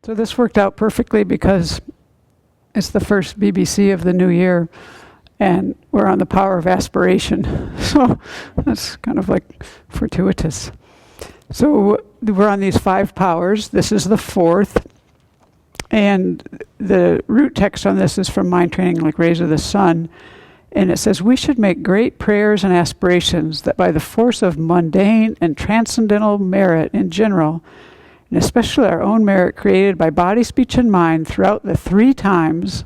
So this worked out perfectly because it's the first BBC of the new year, and we're on the power of aspiration. So that's kind of like fortuitous. So we're on these 5 powers. This is the 4th. And the root text on this is from Mind Training Like Rays of the Sun. And it says, we should make great prayers and aspirations that by the force of mundane and transcendental merit in general, and especially our own merit created by body, speech, and mind throughout the 3 times,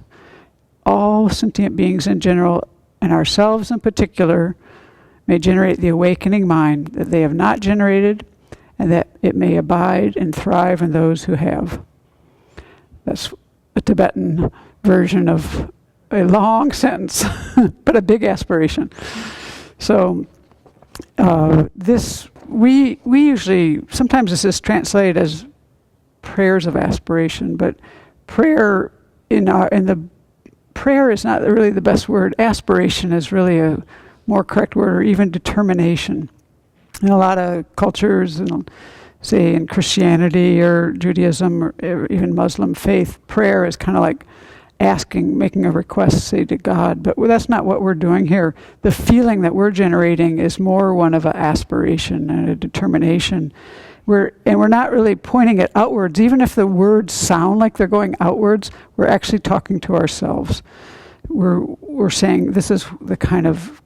all sentient beings in general, and ourselves in particular, may generate the awakening mind that they have not generated, and that it may abide and thrive in those who have. That's a Tibetan version of a long sentence, but a big aspiration. So we usually, sometimes this is translated as prayers of aspiration, but prayer prayer is not really the best word. Aspiration is really a more correct word, or even determination. In a lot of cultures, say in Christianity or Judaism or even Muslim faith, prayer is kind of like asking, making a request, say, to God. But that's not what we're doing here. The feeling that we're generating is more one of an aspiration and a determination. We're not really pointing it outwards. Even if the words sound like they're going outwards, we're actually talking to ourselves. We're saying, this is the kind of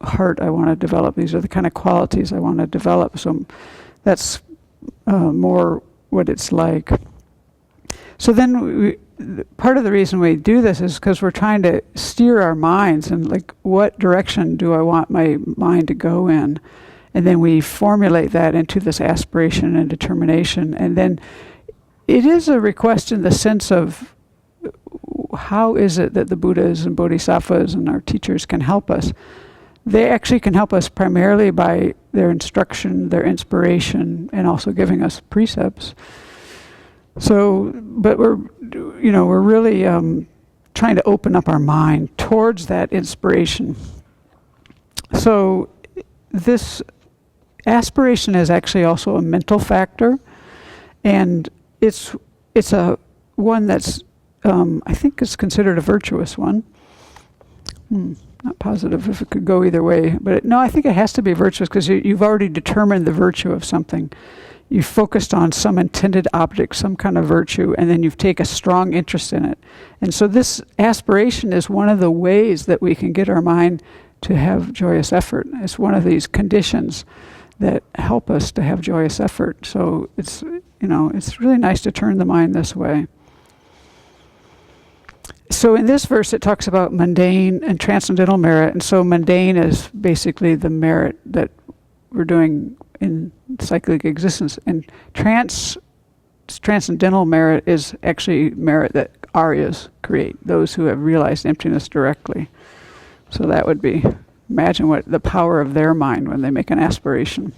heart I want to develop. These are the kind of qualities I want to develop. So that's more what it's like. So then part of the reason we do this is because we're trying to steer our minds and like, what direction do I want my mind to go in? And then we formulate that into this aspiration and determination. And then it is a request in the sense of, how is it that the Buddhas and Bodhisattvas and our teachers can help us? They actually can help us primarily by their instruction, their inspiration, and also giving us precepts. So, but we're really trying to open up our mind towards that inspiration. So this aspiration is actually also a mental factor, and it's a one that's I think is considered a virtuous one. Not positive if it could go either way, but I think it has to be virtuous because you've already determined the virtue of something. You've focused on some intended object, some kind of virtue, and then you've taken a strong interest in it. And so this aspiration is one of the ways that we can get our mind to have joyous effort. It's one of these conditions that help us to have joyous effort. So it's really nice to turn the mind this way. So in this verse, it talks about mundane and transcendental merit. And so mundane is basically the merit that we're doing in cyclic existence. And transcendental merit is actually merit that Aryas create, those who have realized emptiness directly. So that would be, imagine what the power of their mind when they make an aspiration.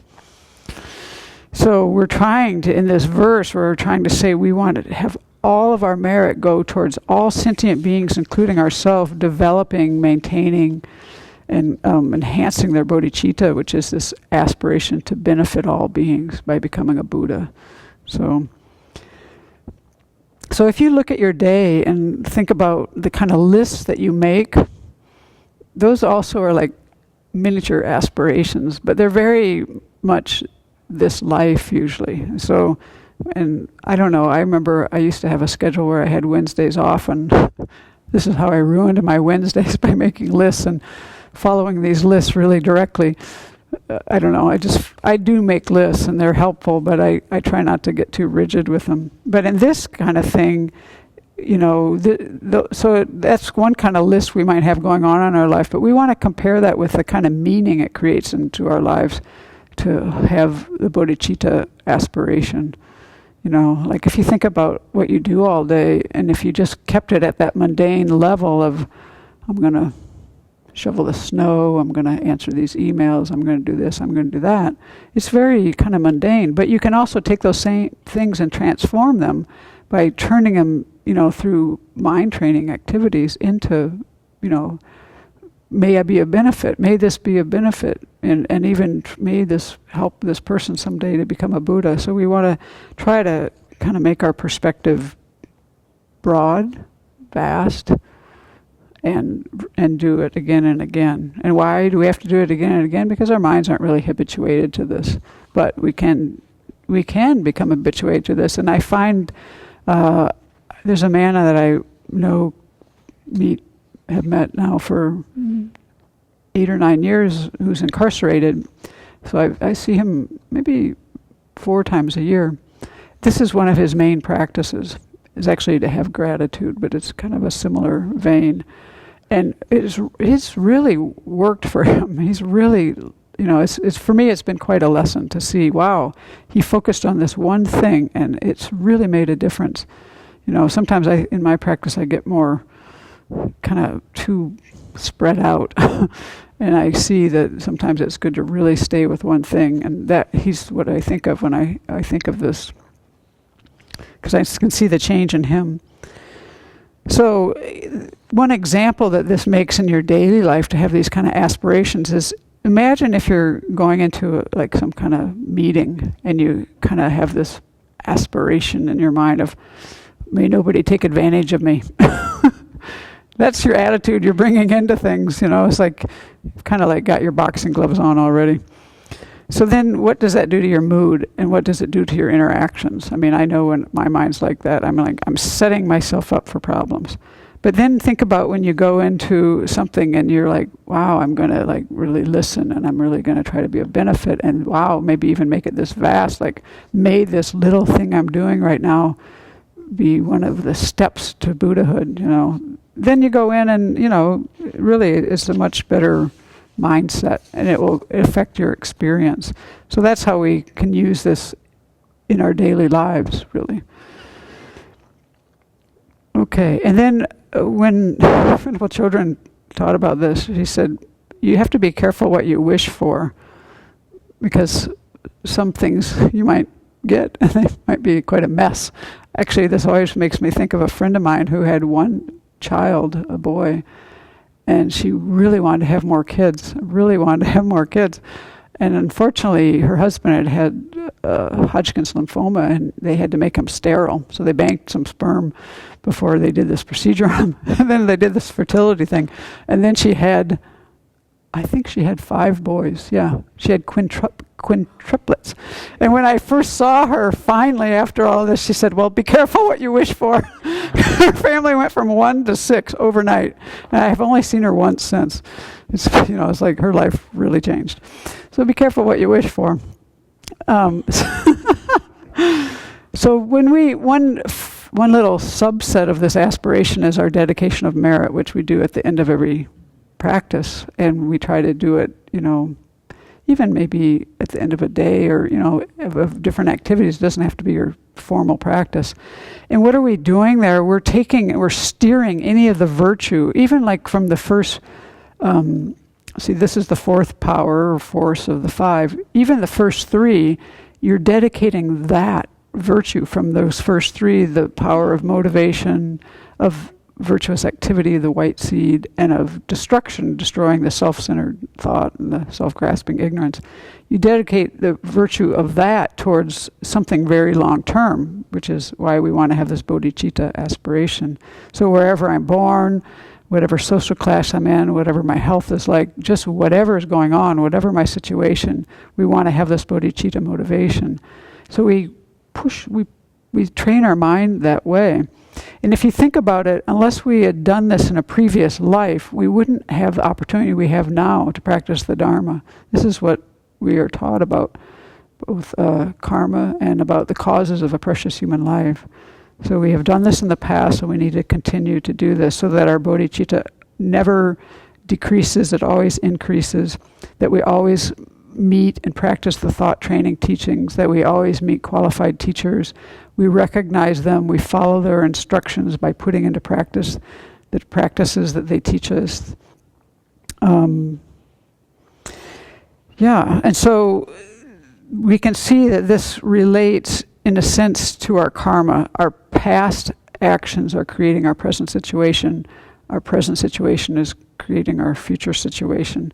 So we're trying to, in this verse, we're trying to say we want to have all of our merit go towards all sentient beings, including ourselves, developing, maintaining, and enhancing their bodhicitta, which is this aspiration to benefit all beings by becoming a Buddha. So if you look at your day and think about the kind of lists that you make, those also are like miniature aspirations, but they're very much this life usually. So, and I don't know, I remember I used to have a schedule where I had Wednesdays off, and this is how I ruined my Wednesdays by making lists and following these lists really directly. I don't know, I do make lists and they're helpful, but I try not to get too rigid with them. But in this kind of thing, so that's one kind of list we might have going on in our life, but we want to compare that with the kind of meaning it creates into our lives to have the bodhicitta aspiration. Like if you think about what you do all day, and if you just kept it at that mundane level of, I'm going to shovel the snow, I'm going to answer these emails, I'm going to do this, I'm going to do that. It's very kind of mundane, but you can also take those same things and transform them by turning them, through mind training activities into, may I be a benefit, may this be a benefit, and even may this help this person someday to become a Buddha. So we want to try to kind of make our perspective broad, vast, and do it again and again. And why do we have to do it again and again? Because our minds aren't really habituated to this. But we can become habituated to this. And I find there's a man that I have met now for 8 or 9 years who's incarcerated. So I see him maybe 4 times a year. This is one of his main practices, is actually to have gratitude, but it's kind of a similar vein. And it's really worked for him. He's really, it's for me, it's been quite a lesson to see, wow, he focused on this one thing and it's really made a difference. Sometimes in my practice, I get more kind of too spread out. And I see that sometimes it's good to really stay with one thing. And that he's what I think of when I think of this. Because I can see the change in him. So one example that this makes in your daily life to have these kind of aspirations is, imagine if you're going into some kind of meeting and you kind of have this aspiration in your mind of, may nobody take advantage of me. That's your attitude you're bringing into things, It's like, kind of like got your boxing gloves on already. So then what does that do to your mood, and what does it do to your interactions? I mean, I know when my mind's like that, I'm setting myself up for problems. But then think about when you go into something and you're like, wow, I'm going to really listen, and I'm really going to try to be of benefit, and wow, maybe even make it this vast, may this little thing I'm doing right now be one of the steps to Buddhahood, Then you go in and, really it's a much better mindset, and it will affect your experience. So that's how we can use this in our daily lives, really. Okay, and then when Venerable Children taught about this, he said, you have to be careful what you wish for, because some things you might get, and they might be quite a mess. Actually, this always makes me think of a friend of mine who had one child, a boy, and she really wanted to have more kids, And unfortunately, her husband had Hodgkin's lymphoma, and they had to make him sterile. So they banked some sperm before they did this procedure on him. And then they did this fertility thing. And then I think she had 5 boys. Yeah, she had quintuplets. And when I first saw her, finally, after all this, she said, well, be careful what you wish for. Her family went from 1 to 6 overnight. And I have only seen her once since. It's like her life really changed. So be careful what you wish for. So when one little subset of this aspiration is our dedication of merit, which we do at the end of every practice, and we try to do it, even maybe at the end of a day, or of different activities. It doesn't have to be your formal practice. And what are we doing there? We're steering any of the virtue, even from the first. This is the 4th power or force of the 5. Even the first 3, you're dedicating that virtue from those first 3, the power of motivation, of virtuous activity, the white seed, and of destruction, destroying the self-centered thought and the self-grasping ignorance. You dedicate the virtue of that towards something very long-term, which is why we want to have this bodhicitta aspiration. So wherever I'm born, whatever social class I'm in, whatever my health is like, just whatever is going on, whatever my situation, we want to have this bodhicitta motivation. So we train our mind that way. And if you think about it, unless we had done this in a previous life, we wouldn't have the opportunity we have now to practice the Dharma. This is what we are taught about, both karma and about the causes of a precious human life. So we have done this in the past, so we need to continue to do this so that our bodhicitta never decreases, it always increases, that we always meet and practice the thought training teachings, that we always meet qualified teachers. We recognize them, we follow their instructions by putting into practice the practices that they teach us. And so we can see that this relates in a sense to our karma. Our past actions are creating our present situation. Our present situation is creating our future situation.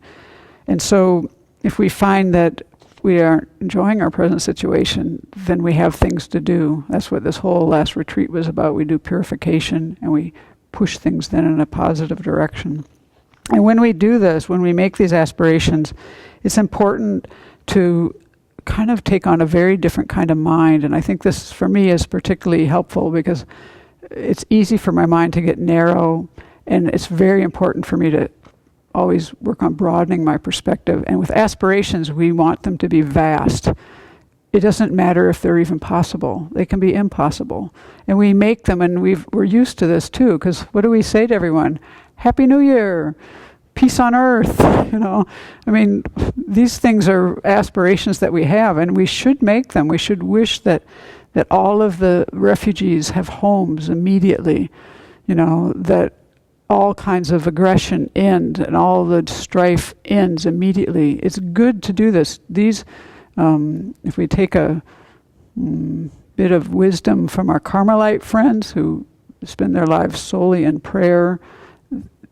And so if we find that we aren't enjoying our present situation, then we have things to do. That's what this whole last retreat was about. We do purification and we push things then in a positive direction. And when we do this, when we make these aspirations, it's important to kind of take on a very different kind of mind. And I think this, for me, is particularly helpful because it's easy for my mind to get narrow, and it's very important for me to always work on broadening my perspective. And with aspirations, we want them to be vast. It doesn't matter if they're even possible. They can be impossible. And we make them, and we're used to this too, because what do we say to everyone? Happy New Year! Peace on earth, you know. I mean, these things are aspirations that we have, and we should make them. We should wish that all of the refugees have homes immediately, you know, that all kinds of aggression end and all the strife ends immediately. It's good to do this. These, if we take a bit of wisdom from our Carmelite friends who spend their lives solely in prayer,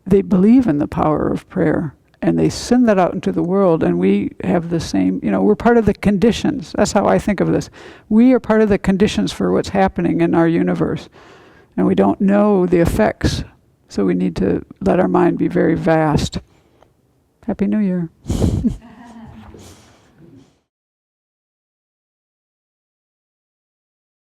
they believe in the power of prayer, and they send that out into the world, and we have the same, you know, we're part of the conditions. That's how I think of this. We are part of the conditions for what's happening in our universe, and we don't know the effects, so we need to let our mind be very vast. Happy New Year.